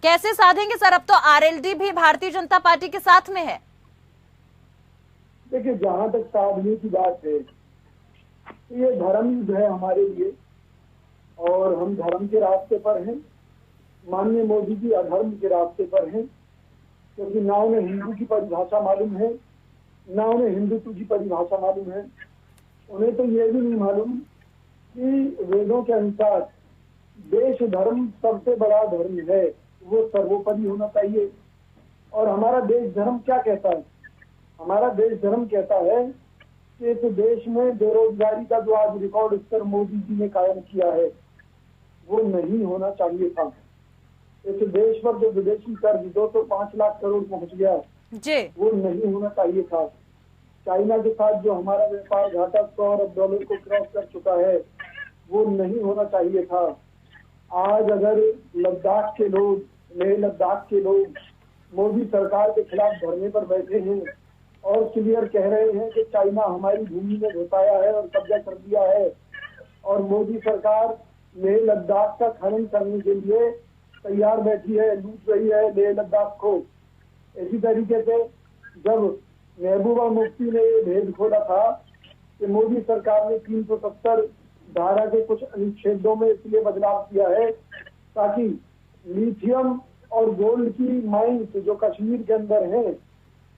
कैसे साधेंगे सर? अब तो आरएलडी भी भारतीय जनता पार्टी के साथ में है। देखिए, जहां तक साधने की बात है, तो ये धर्म युद्ध है हमारे लिए और हम धर्म के रास्ते पर हैं। माननीय मोदी जी अधर्म के रास्ते पर हैं, क्योंकि ना उन्हें हिंदू की परिभाषा मालूम है, ना उन्हें हिंदुत्व की परिभाषा मालूम है। उन्हें तो ये भी नहीं मालूम कि वेदों के अनुसार देश धर्म सबसे बड़ा धर्म है, वो सर्वोपरि होना चाहिए। और हमारा देश धर्म क्या कहता है? हमारा देश धर्म कहता है कि इस देश में बेरोजगारी का जो आज रिकॉर्ड स्तर मोदी जी ने कायम किया है, वो नहीं होना चाहिए था। इस देश पर जो विदेशी कर्ज 205 लाख करोड़ पहुंच गया, वो नहीं होना चाहिए था। चाइना के साथ जो हमारा व्यापार घाटा 100 अरब डॉलर को क्रॉस कर चुका है, वो नहीं होना चाहिए था। आज अगर लद्दाख के लोग, लेह लद्दाख के लोग मोदी सरकार के खिलाफ धरने पर बैठे हैं और क्लियर कह रहे हैं कि चाइना हमारी भूमि में घुसाया है और कब्जा कर दिया है, और मोदी सरकार लेह लद्दाख का खनन करने के लिए तैयार बैठी है, लूट रही है लेह लद्दाख को। इसी तरीके से जब महबूबा मुफ्ती ने ये भेद खोला था कि मोदी सरकार ने 370 धारा के कुछ अनुच्छेदों में इसलिए बदलाव किया है ताकि लिथियम और गोल्ड की माइंस जो कश्मीर के अंदर हैं,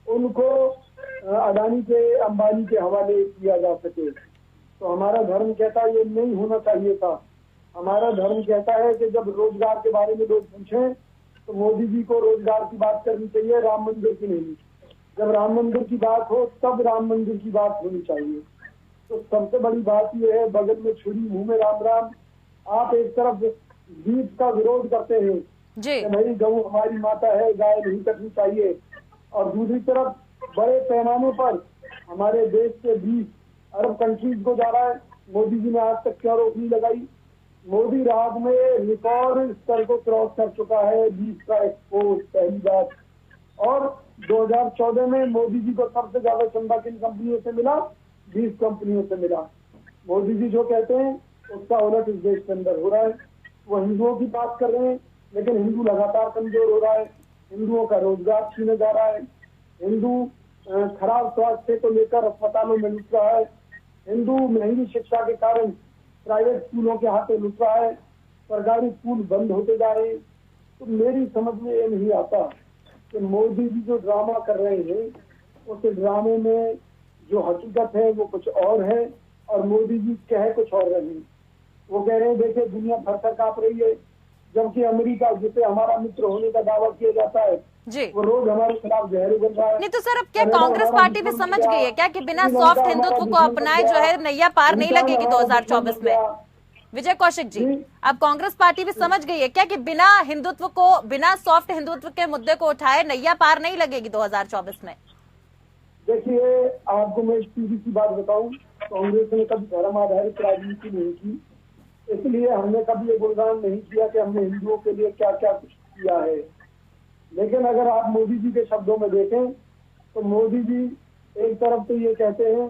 उनको अडानी के, अंबानी के हवाले किया जा सके। तो हमारा धर्म कहता है ये नहीं होना चाहिए था। हमारा धर्म कहता है कि जब रोजगार के बारे में लोग पूछें तो मोदी जी को रोजगार की बात करनी चाहिए, राम मंदिर की नहीं। जब राम मंदिर की बात हो तब राम मंदिर की बात होनी चाहिए। तो सबसे बड़ी बात यह है, बगल में छुरी मुंह में राम राम। आप एक तरफ जीत का विरोध करते हैं कि भाई गऊ हमारी माता है, गाय नहीं कटनी चाहिए, और दूसरी तरफ बड़े पैमाने पर हमारे देश के 20 अरब कंट्रीज को जा रहा है। मोदी जी ने आज तक क्यों रोक नहीं लगाई? मोदी राज में रिकॉर्ड स्तर को क्रॉस कर चुका है 20 का एक्सपोर्ट, पहली बात। और 2014 में मोदी जी को सबसे ज्यादा चंदा किन कंपनियों से मिला? 20 कंपनियों से मिला। मोदी जी जो कहते हैं उसका उलट इस देश के अंदर हो रहा है। वो हिंदुओं की बात कर रहे हैं, लेकिन हिंदू लगातार कमजोर हो रहा है, हिंदुओं का रोजगार छीने जा रहा है, हिंदू खराब स्वास्थ्य को लेकर अस्पतालों में लुट रहा है, हिंदू महंगी शिक्षा के कारण प्राइवेट स्कूलों के हाथों लुट रहा है, सरकारी स्कूल बंद होते जा रहे हैं। तो मेरी समझ में ये नहीं आता कि मोदी जी जो ड्रामा कर रहे हैं, उस ड्रामे में जो हकीकत है वो कुछ और है और मोदी जी कह कुछ और रहे हैं। वो कह रहे हैं देखिए दुनिया थर थर कांप रही है, जबकि अमेरिका जिसे हमारा मित्र होने का दावा किया जाता है वो रोज हमारे खिलाफ जहर उगल रहा है। नहीं तो सर, अब क्या कांग्रेस पार्टी भी समझ गई है क्या कि बिना सॉफ्ट हिंदुत्व को अपनाए जो है नैया पार नहीं लगेगी 2024 में? विजय कौशिक जी, अब कांग्रेस पार्टी भी समझ गई है क्या कि बिना हिंदुत्व को, बिना सॉफ्ट हिंदुत्व के मुद्दे को उठाए नैया पार नहीं लगेगी 2024 में? देखिए, आपको मैं सीधी सी बात बताऊं, कांग्रेस ने कभी धर्म आधारित राजनीति नहीं की, इसलिए हमने कभी ये गुणगान नहीं किया कि हमने हिंदुओं के लिए क्या क्या कुछ किया है। लेकिन अगर आप मोदी जी के शब्दों में देखें तो मोदी जी एक तरफ तो ये कहते हैं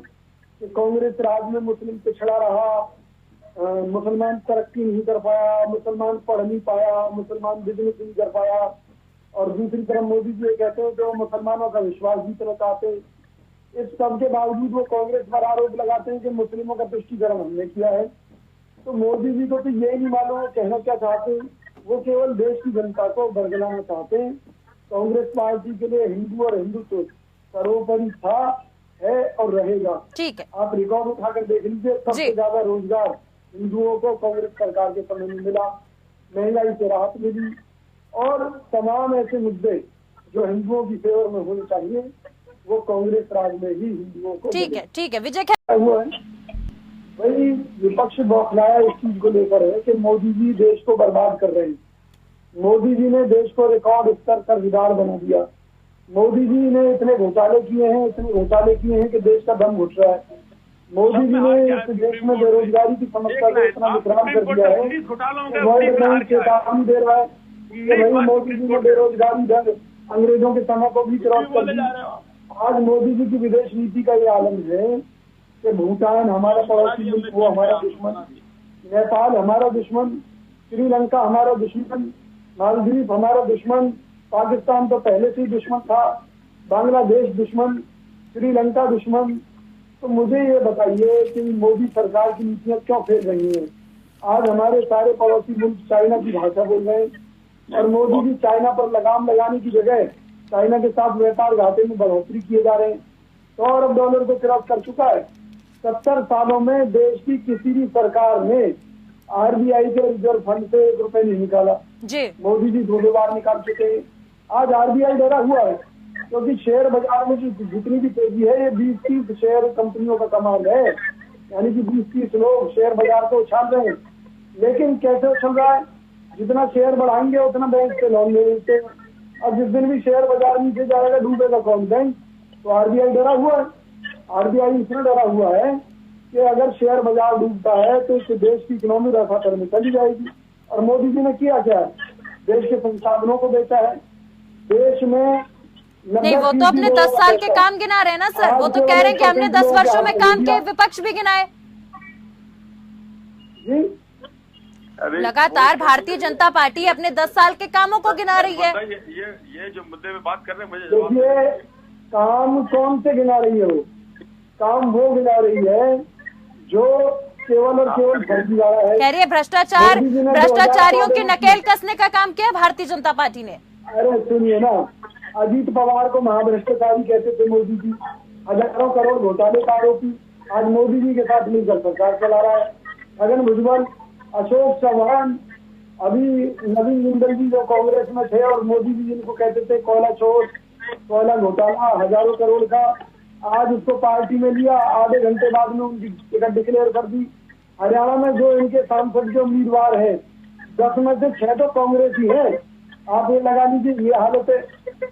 कि कांग्रेस राज में मुस्लिम पिछड़ा रहा, मुसलमान तरक्की नहीं कर पाया, मुसलमान पढ़ नहीं पाया, मुसलमान बिजनेस नहीं कर पाया, और दूसरी तरफ मोदी जी ये कहते हैं कि वो मुसलमानों का विश्वास जीतना चाहते हैं। इस सब के बावजूद वो कांग्रेस पर आरोप लगाते हैं कि मुस्लिमों का तुष्टीकरण हमने किया है। तो मोदी जी को तो ये नहीं मालूम कहना क्या चाहते हैं, वो केवल देश की जनता को बरगलाना चाहते हैं। कांग्रेस पार्टी के लिए हिंदू और हिंदुत्व सर्वोपरि था, है और रहेगा। ठीक है, आप रिकॉर्ड उठाकर देख लीजिए, सबसे ज्यादा रोजगार हिंदुओं को कांग्रेस सरकार के समय में मिला, महंगाई से राहत मिली, और तमाम ऐसे मुद्दे जो हिंदुओं की फेवर में होने चाहिए वो कांग्रेस राज में ही हिंदुओं को। ठीक है विजय, हुआ है वही विपक्ष बौखलाया इस चीज को लेकर है कि मोदी जी देश को बर्बाद कर रहे हैं। मोदी जी ने देश को रिकॉर्ड स्तर कर्जदार बना दिया। मोदी जी ने इतने घोटाले किए हैं कि देश का दम घुट रहा है। मोदी जी ने इस देश में बेरोजगारी की समस्या को इतना विकराल कर दिया है कि वर्ल्ड बैंक चेतावनी दे रहा है कि भाई मोदी जी ने बेरोजगारी दर अंग्रेजों के समय को भी क्रॉस कर दिया। आज मोदी जी की विदेश नीति का ये आलम है कि भूटान हमारा पड़ोसी मुल्क, वो हमारा दुश्मन, नेपाल हमारा दुश्मन, श्रीलंका हमारा दुश्मन, मालदीव हमारा दुश्मन, पाकिस्तान तो पहले से ही दुश्मन था, बांग्लादेश दुश्मन, श्रीलंका दुश्मन। तो मुझे ये बताइए कि मोदी सरकार की नीतियां क्यों फेल रही हैं? आज हमारे सारे पड़ोसी मुल्क चाइना की भाषा बोल रहे हैं और मोदी जी चाइना पर लगाम लगाने की जगह चाइना के साथ व्यापार घाटे में बढ़ोतरी किए जा रहे हैं। $100 अरब को क्रॉस कर चुका है। 70 सालों में देश की किसी भी सरकार ने आरबीआई के रिजर्व फंड से ₹1 नहीं निकाला जी। मोदी जी 2 बार निकाल चुके हैं। आज आरबीआई डरा हुआ है क्योंकि शेयर बाजार में जितनी भी तेजी है ये 20-30 शेयर कंपनियों का कमाल है, यानी कि 20-30 लोग शेयर बाजार को उछाल रहे हैं। लेकिन कैसे उछल रहा है? जितना शेयर बढ़ाएंगे उतना बैंक से लोन ले लेते हैं, और जिस दिन भी शेयर बाजार नीचे जाएगा डूबेगा कौन? बैंक। तो आरबीआई डरा हुआ है। आरबीआई इसलिए डरा हुआ है कि अगर शेयर बाजार डूबता है तो इस देश की इकोनॉमी रफा करने चली जाएगी। और मोदी जी ने किया क्या है? देश के संसाधनों को बेचा है। देश में नहीं, वो तो अपने 10 साल के काम गिना रहे हैं ना सर। वो तो कह रहे हैं कि हमने 10 वर्षों में काम किए, विपक्ष भी गिनाए। लगातार भारतीय जनता पार्टी अपने 10 साल के कामों को गिना रही है। ये जो मुद्दे में बात कर रहे हैं मुझे देखिए, काम कौन से गिना रही है? वो काम वो गिना रही है जो केवल और केवल फर्जीवाड़ा है। कह रही है भ्रष्टाचारियों के नकेल कसने का काम किया भारतीय जनता पार्टी ने। अरे सुनिए ना, अजीत पवार को महाभ्रष्टाचारी कहते थे मोदी जी, हजारों करोड़ घोटाले का आरोपी आज मोदी जी के साथ मिलकर सरकार चला रहा है। छगन भुजबल, अशोक चौहान, अभी नवीन जिंदल जी जो कांग्रेस में थे और मोदी जी जिनको कहते थे कोयला चोर, कोयला घोटाला हजारों करोड़ का, आज उसको पार्टी में लिया, आधे घंटे बाद में उनकी टिकट डिक्लेयर कर दी। हरियाणा में जो इनके सांसद के उम्मीदवार है 10 में से 6 तो कांग्रेस ही है। आप ये लगा लीजिए, ये हालत है।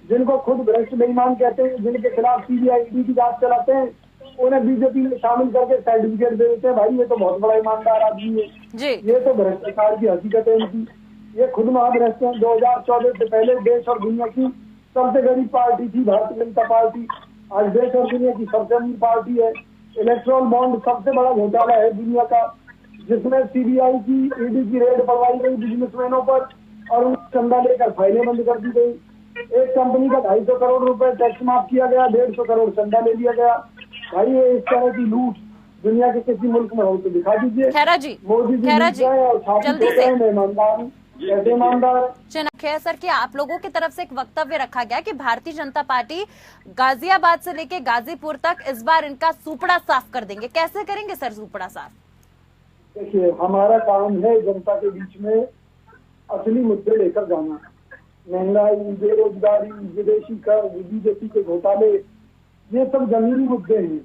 जिनको खुद भ्रष्ट बेईमान कहते हैं, जिनके खिलाफ सीबीआई ईडी की जांच चलाते हैं, उन्हें बीजेपी में शामिल करके सर्टिफिकेट दे देते हैं। भाई ये तो बहुत बड़ा ईमानदार आदमी है जी। ये तो भ्रष्टाचार की हकीकत है इनकी। ये खुद महाभ्रष्ट हैं। 2014 से पहले देश और दुनिया की सबसे गरीब पार्टी थी भारतीय जनता पार्टी, आज देश और दुनिया की सबसे अमीर पार्टी है। इलेक्ट्रल बॉन्ड सबसे बड़ा घोटाला है दुनिया का, जिसमें सीबीआई की ईडी की रेड पड़वाई गई बिजनेसमैनों पर और उन चंदा लेकर फाइलें बंद कर दी गई। एक कंपनी का 250 करोड़ रुपए टैक्स माफ किया गया, 150 करोड़ चंदा ले लिया गया। भाई ये इस तरह की लूट दुनिया के किसी मुल्क में हो तो दिखा दीजिए। खैरा जी, मोदी जी जल्दी से ईमानदार है सर कि आप लोगों की तरफ से एक वक्तव्य रखा गया कि भारतीय जनता पार्टी गाजियाबाद से लेके गाजीपुर तक इस बार इनका सुपड़ा साफ कर देंगे। कैसे करेंगे सर सुपड़ा साफ? देखिए, हमारा काम है जनता के बीच में असली मुद्दे लेकर जाना। महंगाई, बेरोजगारी, विदेशी कर, बीजेपी के घोटाले, ये सब जमीनी मुद्दे हैं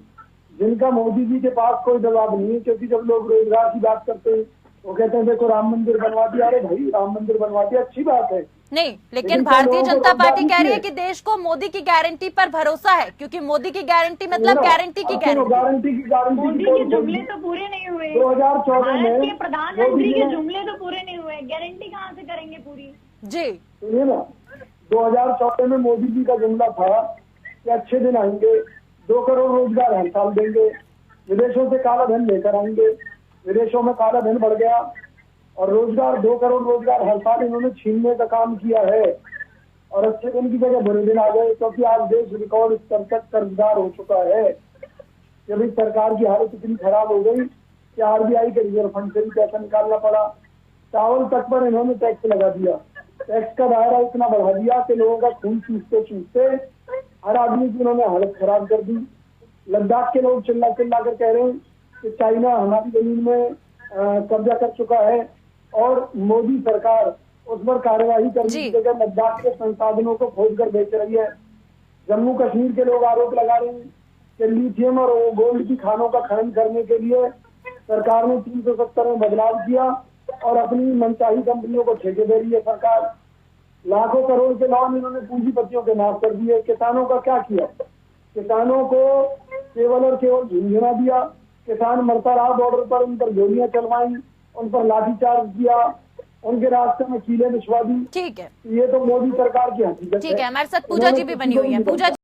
जिनका मोदी जी के पास कोई जवाब नहीं है। क्योंकि जब लोग रोजगार की बात करते हैं वो कहते हैं देखो राम मंदिर बनवा दिया। अरे भाई, राम मंदिर बनवा दिया अच्छी बात है, नहीं, लेकिन भारतीय जनता पार्टी कह रही है कि देश को मोदी की गारंटी पर भरोसा है, क्योंकि मोदी की गारंटी मतलब गारंटी की गारंटी मोदी के जुमले तो पूरे नहीं हुए। 2014 में प्रधानमंत्री के जुमले तो पूरे नहीं हुए, गारंटी कहाँ से करेंगे पूरी? जी सुनिए ना, 2014 में मोदी जी का जुमला था कि अच्छे दिन आएंगे, 2 करोड़ रोजगार हर साल देंगे, विदेशों से काला धन लेकर आएंगे। विदेशों में काला धन बढ़ गया और रोजगार 2 करोड़ रोजगार हर साल इन्होंने छीनने का काम किया है। और अच्छे दिन की जगह बुरे दिन आ गए, क्योंकि आज देश रिकॉर्ड स्तर तक कर्जदार हो चुका है। जब इस सरकार की हालत इतनी खराब हो गई कि आरबीआई के रिजर्व फंड से भी पैसा निकालना पड़ा। चावल तक पर इन्होंने टैक्स लगा दिया, टैक्स का दायरा इतना बढ़ा दिया कि लोगों का खून चूसते चूसते हर आदमी की उन्होंने हालत खराब कर दी। लद्दाख के लोग चिल्ला चिल्ला कर कह रहे हैं कि चाइना हमारी जमीन में कब्जा कर चुका है और मोदी सरकार उस पर कार्यवाही करने की जगह लद्दाख के संसाधनों को खोद कर बेच रही है। जम्मू कश्मीर के लोग आरोप लगा रहे हैं कि लिथियम और गोल्ड की खानों का खनन करने के लिए सरकार ने 370 में बदलाव किया और अपनी मनचाही कंपनियों को ठेके दे रही है सरकार। लाखों करोड़ के लोन इन्होंने पूंजीपतियों के माफ कर दिए। किसानों का क्या किया? किसानों को केवल और केवल झुंझुना दिया। किसान मरता रहा बॉर्डर पर, उन पर गोलियां चलवाई, उन पर लाठीचार्ज किया, उनके रास्ते में कीले बिछवा दी। ठीक है, ये तो मोदी सरकार की हकीकत है। ठीक है, हमारे साथ पूजा जी भी बनी हुई है। पूजा